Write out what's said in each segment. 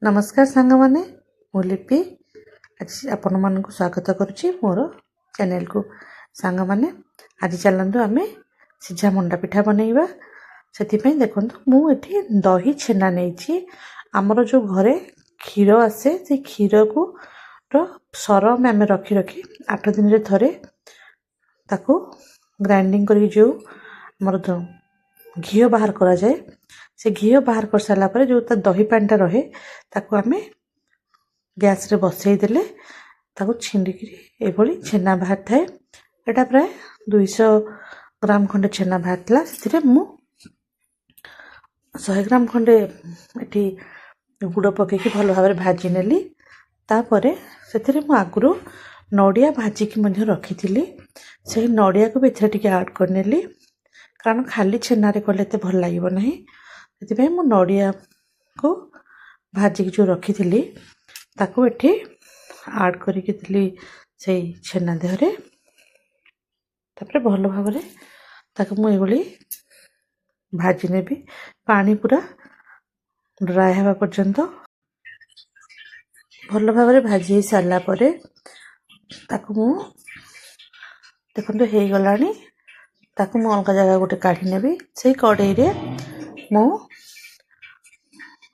नमस्कार सांग माने मु लिपि आज आपण मानक स्वागत करुच्ची मोर चैनल को सांग माने आज चलतु आम सीझा मंडा पिठा बनैबा से देखो मुझे दही छेना नहीं आमर जो घरे क्षीर आसे से क्षीर को सरम आम रखी रखी 8 दिन रे थरे ताको ग्राइंडिंग कर जो आमर घी बाहर करा जाए से घी बाहर कर सारा पर जो दही पानीटा रहे ताको आम गैस रे बसई देले ताको छिंडिकी एभली छेना बाहर थाए एटा प्राय 200 ग्राम खंडे छेना बाहर से मु 100 ग्राम खंडे एटी गुड़ पकईकि भल भाव भाजी नेली तापरे से आगुरी नड़िया भाजिकी रखी से नड़िया को भी टे आड कर नेली कारण खाली छेना रे कले भल लगे ना से मु नड़िया को भाजिकी जो रखी ताको एठी आड करिकी से छेना देहरे तापरे भल भाव ताको मु एभली भाजी नेबी पानी पूरा ड्राई हवा पर्यंत भल भाव भाजी सारा पर ताको मु देखो हो गलानी ताको मु अलग जगह गोटे काढ़ी नेबी से कड़ाई रे मु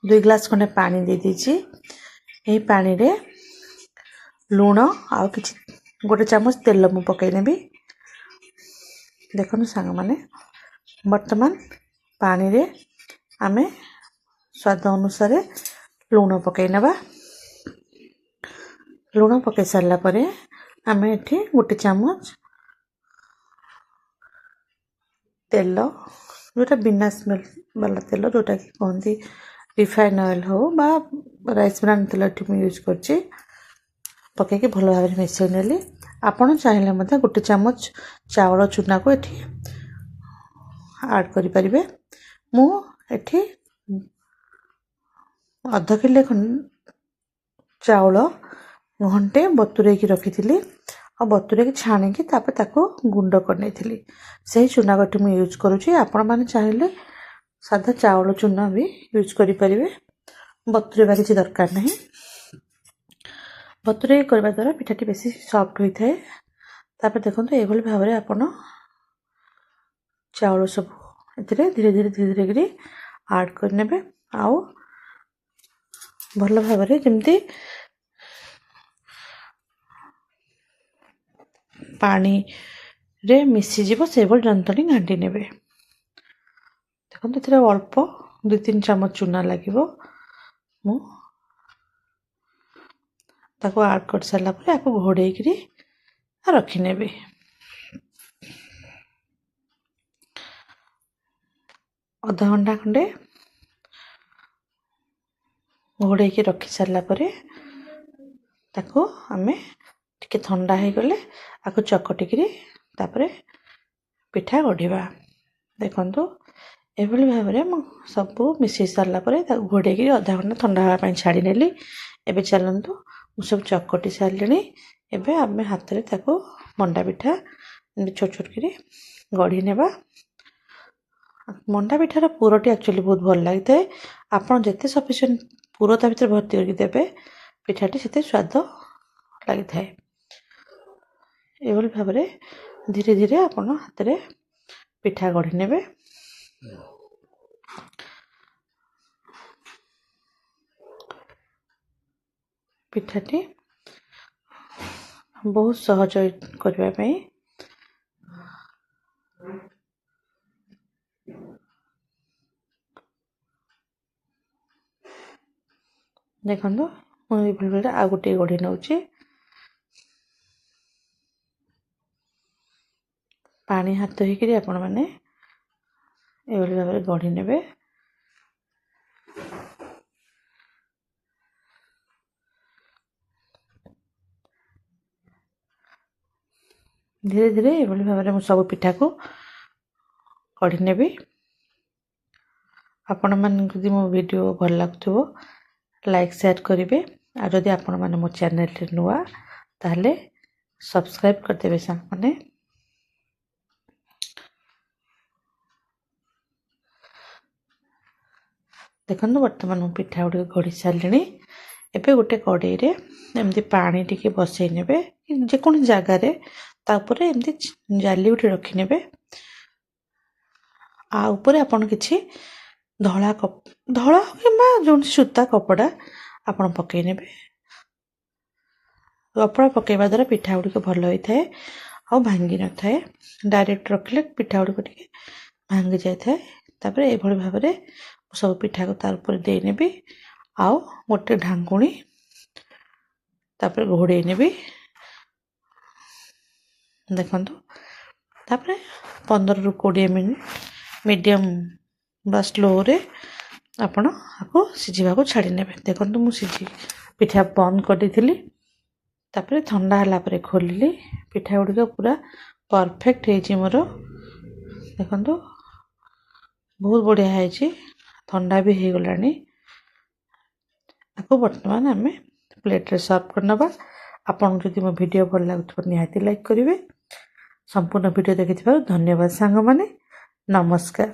2 ग्लास खंडे पानी दे दीची यही पानी रे लूण आउ कि गोटे चामच तेल मु पकई नेबी देखो सांग माने वर्तमान पानी रे आमे स्वाद अनुसार लूण पकई नेबा लूण पकई सारा पर आमे एठी गोटे चामच तेल जोटा बिना स्मेल वाला तेल जोटा कि कहती रिफाइन ऑयल हो बा राइस ब्रांड तेल यूज करछि पकईकि भल भाव मिसई नेली आपण चाहिए मत गोटे चामच चावल चूना को एठी ऐड करि परिबे मु एठी आधा किलो चावल घंटे बतुरे की रखी और बतुरे की छाणी की ताको गुंड कर नहीं से चूना गठी मुझे यूज करुँची आपण मैंने चाहिए साधा चावल चूना भी यूज करि परिबे बतुरेबा किसी दरकार नहीं बतुरे करबा द्वारा पिठाटी बेसी सॉफ्ट होता है तापर देखो ये भाव में आपण चावल सब धीरे धीरे करी ऐड करने आउ भल भाव में जमती पानी रे मिसीज से जंतनी घाटी ने देखो ये अल्प 2-3 चामच चूना लगे मु ताको ऐड कर सारा पर आपको घोड़े रखी ने अधा घंटा खंडे घोड़े रखी सारा पर ताको आमे टिके ठंडा हो गले आपको चकटिकी तापरे पिठा गढ़ा देखु एभली भाव में सब मिसई सारा पर घोड़े अधा घंटा ठंडा हाँपाई छाड़ी नेली एबे चलतु मु सब चकटी सारे एबे आम हाथ में ताको मंडा पिठा छोट छोट करी गढ़ी नेबा मंडा पिठार पुरटी एक्चुअली बहुत भल लगी है आपड़ जिते सफिशिएंट पुर ता भर भर्ती करके देवे पिठाटी से स्वाद लगी था एभली भाव में धीरे धीरे आपण हाथ में पिठा गढ़ी नेबे पिठाटी बहुत सहज करने देखो मुझे आ गोटे गढ़ी नौ पानी हाथ होकर आपण मैंने एभली भाव में गढ़ी नेबे धीरे धीरे एभली भाव में सब पिठा को गढ़ी नेबी आपण मानक यदि मो वीडियो भल लगुव लाइक शेयर करेंगे आ जदि आपण मैंने मो चैनल नुआ ताहले सब्सक्राइब करदेवे सांग माने ଦେଖନ୍ତୁ ବର୍ତ୍ତମାନ ମୁଁ ପିଠା ଗୁଡ଼ିକ ଗଢ଼ି ସାରିଲିଣି। ଏବେ ଗୋଟେ କଡ଼େଇରେ ଏମିତି ପାଣି ଟିକେ ବସେଇ ନେବେ, ଯେକୌଣସି ଜାଗାରେ ତା ଉପରେ ଏମିତି ଜାଲି ଗୋଟେ ରଖିନେବେ। ଆ ଉପରେ ଆପଣ କିଛି ଧଳା କିମ୍ବା ଯେଉଁଠି ସୂତା କପଡ଼ା ଆପଣ ପକାଇ ନେବେ। କପଡ଼ା ପକାଇବା ଦ୍ୱାରା ପିଠା ଗୁଡ଼ିକ ଭଲ ହୋଇଥାଏ ଆଉ ଭାଙ୍ଗି ନଥାଏ। ଡାଇରେକ୍ଟ ରଖିଲେ ପିଠା ଗୁଡ଼ିକ ଟିକେ ଭାଙ୍ଗି ଯାଇଥାଏ। ତାପରେ ଏଭଳି ଭାବରେ ସବୁ ପିଠାକୁ ତା ଉପରେ ଦେଇନେବି ଆଉ ଗୋଟେ ଢାଙ୍କୁଣୀ ତାପରେ ଘୋଡ଼େଇ ନେବି। ଦେଖନ୍ତୁ ତାପରେ 15ରୁ 20 ମିନିଟ୍ ମିଡ଼ିୟମ୍ ବା ସ୍ଲୋରେ ଆପଣ ଆକୁ ସିଝିବାକୁ ଛାଡ଼ି ନେବେ। ଦେଖନ୍ତୁ ମୁଁ ପିଠା ବନ୍ଦ କରିଦେଇଥିଲି। ତାପରେ ଥଣ୍ଡା ହେଲା ପରେ ଖୋଲିଲି। ପିଠା ଗୁଡ଼ିକ ପୁରା ପରଫେକ୍ଟ ହେଇଛି ମୋର। ଦେଖନ୍ତୁ ବହୁତ ବଢ଼ିଆ ହେଇଛି, ଥଣ୍ଡା ବି ହେଇଗଲାଣି। ଆକୁ ବର୍ତ୍ତମାନ ଆମେ ପ୍ଲେଟ୍ରେ ସର୍ଭ କରିନେବା। ଆପଣଙ୍କୁ ଯଦି ମୋ ଭିଡ଼ିଓ ଭଲ ଲାଗୁଥିବ ନିହାତି ଲାଇକ୍ କରିବେ। ସମ୍ପୂର୍ଣ୍ଣ ଭିଡ଼ିଓ ଦେଖିଥିବାରୁ ଧନ୍ୟବାଦ ସାଙ୍ଗମାନେ। ନମସ୍କାର।